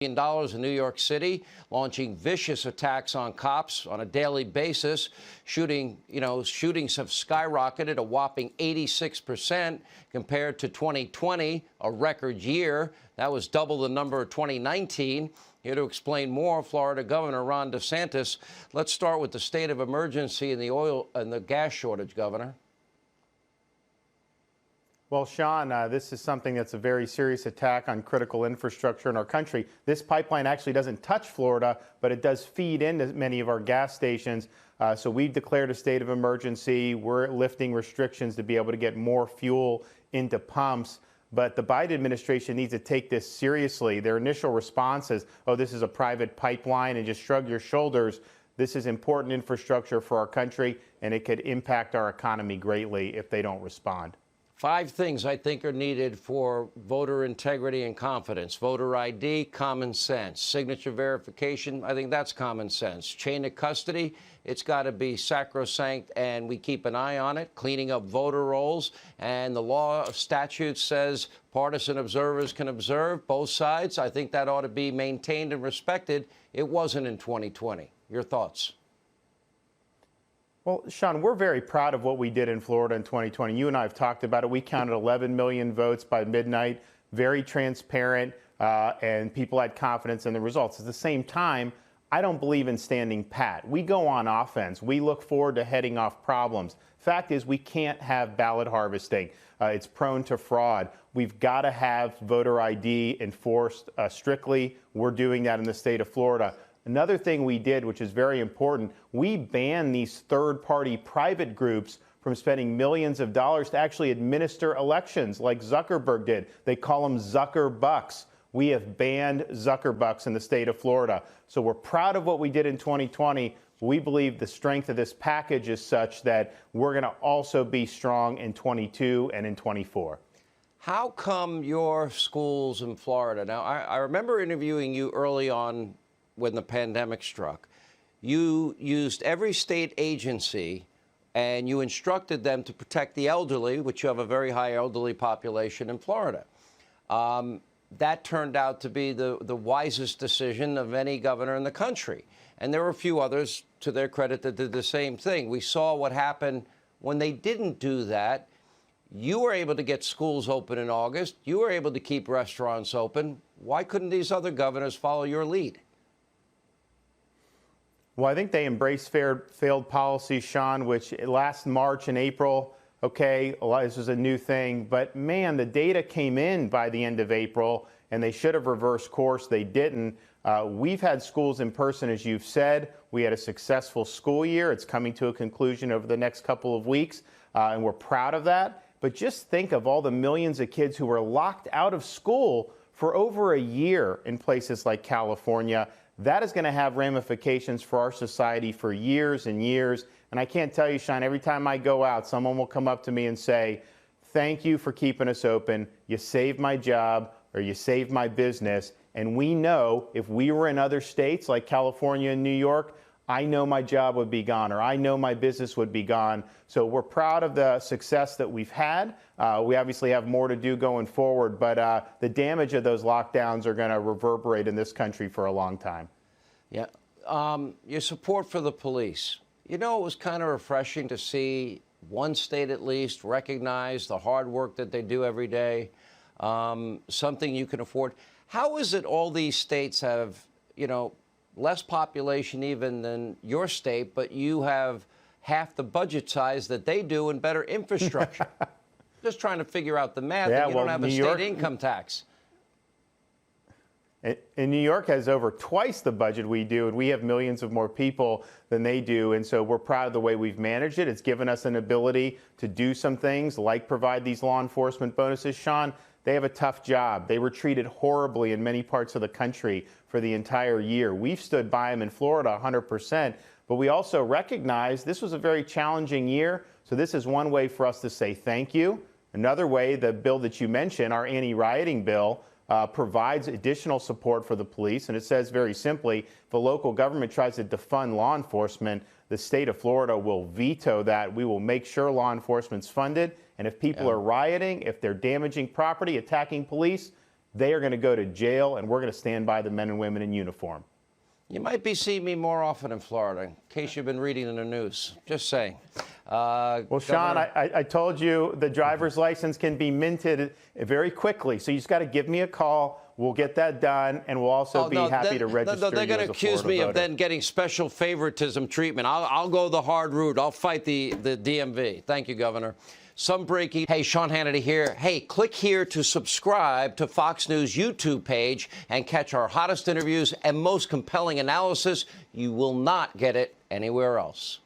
Dollars in New York City, launching vicious attacks on cops on a daily basis. Shootings have skyrocketed a whopping 86% compared to 2020, a record year. That was double the number of 2019. Here to explain more, Florida Governor Ron DeSantis. Let's start with the state of emergency and the oil and the gas shortage, Governor. Well, Sean, this is something that's a very serious attack on critical infrastructure in our country. This pipeline actually doesn't touch Florida, but it does feed into many of our gas stations. So we've declared a state of emergency. We're lifting restrictions to be able to get more fuel into pumps. But the Biden administration needs to take this seriously. Their initial response is, oh, this is a private pipeline, and just shrug your shoulders. This is important infrastructure for our country, and it could impact our economy greatly if they don't respond. 5 things I think are needed for voter integrity and confidence. Voter ID, common sense. Signature verification, I think that's common sense. Chain of custody, it's got to be sacrosanct, and we keep an eye on it. Cleaning up voter rolls, and the law of statute says partisan observers can observe both sides. I think that ought to be maintained and respected. It wasn't in 2020. Your thoughts? Well, Sean, we're very proud of what we did in Florida in 2020. You and I have talked about it. We counted 11 million votes by midnight, very transparent, and people had confidence in the results. At the same time, I don't believe in standing pat. We go on offense. We look forward to heading off problems. Fact is, we can't have ballot harvesting. It's prone to fraud. We've got to have voter ID enforced strictly. We're doing that in the state of Florida. Another thing we did, which is very important, we banned these third-party private groups from spending millions of dollars to actually administer elections like Zuckerberg did. They call them Zuckerbucks. We have banned Zuckerbucks in the state of Florida. So we're proud of what we did in 2020. We believe the strength of this package is such that we're going to also be strong in 22 and in 24. How come your schools in Florida? Now, I remember interviewing you early on when the pandemic struck. You used every state agency and you instructed them to protect the elderly, which you have a very high elderly population in Florida. That turned out to be the wisest decision of any governor in the country. And there were a few others, to their credit, that did the same thing. We saw what happened when they didn't do that. You were able to get schools open in August. You were able to keep restaurants open. Why couldn't these other governors follow your lead? Well, I think they embraced failed policies, Sean, which last March and April, okay, this was a new thing. But, man, the data came in by the end of April, and they should have reversed course. They didn't. We've had schools in person, as you've said. We had a successful school year. It's coming to a conclusion over the next couple of weeks, and we're proud of that. But just think of all the millions of kids who were locked out of school for over a year in places like California. That is going to have ramifications for our society for years and years. And I can't tell you, Sean, every time I go out, someone will come up to me and say, thank you for keeping us open. You saved my job, or you saved my business. And we know if we were in other states like California and New York, I know my job would be gone, or I know my business would be gone. So we're proud of the success that we've had. We obviously have more to do going forward, but the damage of those lockdowns are going to reverberate in this country for a long time. Yeah. Your support for the police. You know, it was kind of refreshing to see one state at least recognize the hard work that they do every day, something you can afford. How is it all these states have, less population even than your state, but you have half the budget size that they do and better infrastructure? Just trying to figure out the math. Yeah, and you don't have a state income tax. And New York has over twice the budget we do, and we have millions of more people than they do. And so we're proud of the way we've managed it. It's given us an ability to do some things like provide these law enforcement bonuses. Sean, they have a tough job. They were treated horribly in many parts of the country for the entire year. We've stood by them in Florida 100%, but we also recognize this was a very challenging year. So this is one way for us to say thank you. Another way, the bill that you mentioned, our anti-rioting bill, provides additional support for the police. And it says very simply, if a local government tries to defund law enforcement, the state of Florida will veto that. We will make sure law enforcement's funded. And if people are rioting, if they're damaging property, attacking police, they are going to go to jail, and we're going to stand by the men and women in uniform. You might be seeing me more often in Florida, in case you've been reading in the news. Just saying. Well, Sean, I told you the driver's license can be minted very quickly, so you just got to give me a call. We'll get that done, and we'll also be happy to register you they're going as to a accuse Florida me voter. of then getting special favoritism treatment. I'll go the hard route. I'll fight the DMV. Thank you, Governor. Some breaking. Hey, Sean Hannity here. Hey, click here to subscribe to Fox News YouTube page and catch our hottest interviews and most compelling analysis. You will not get it anywhere else.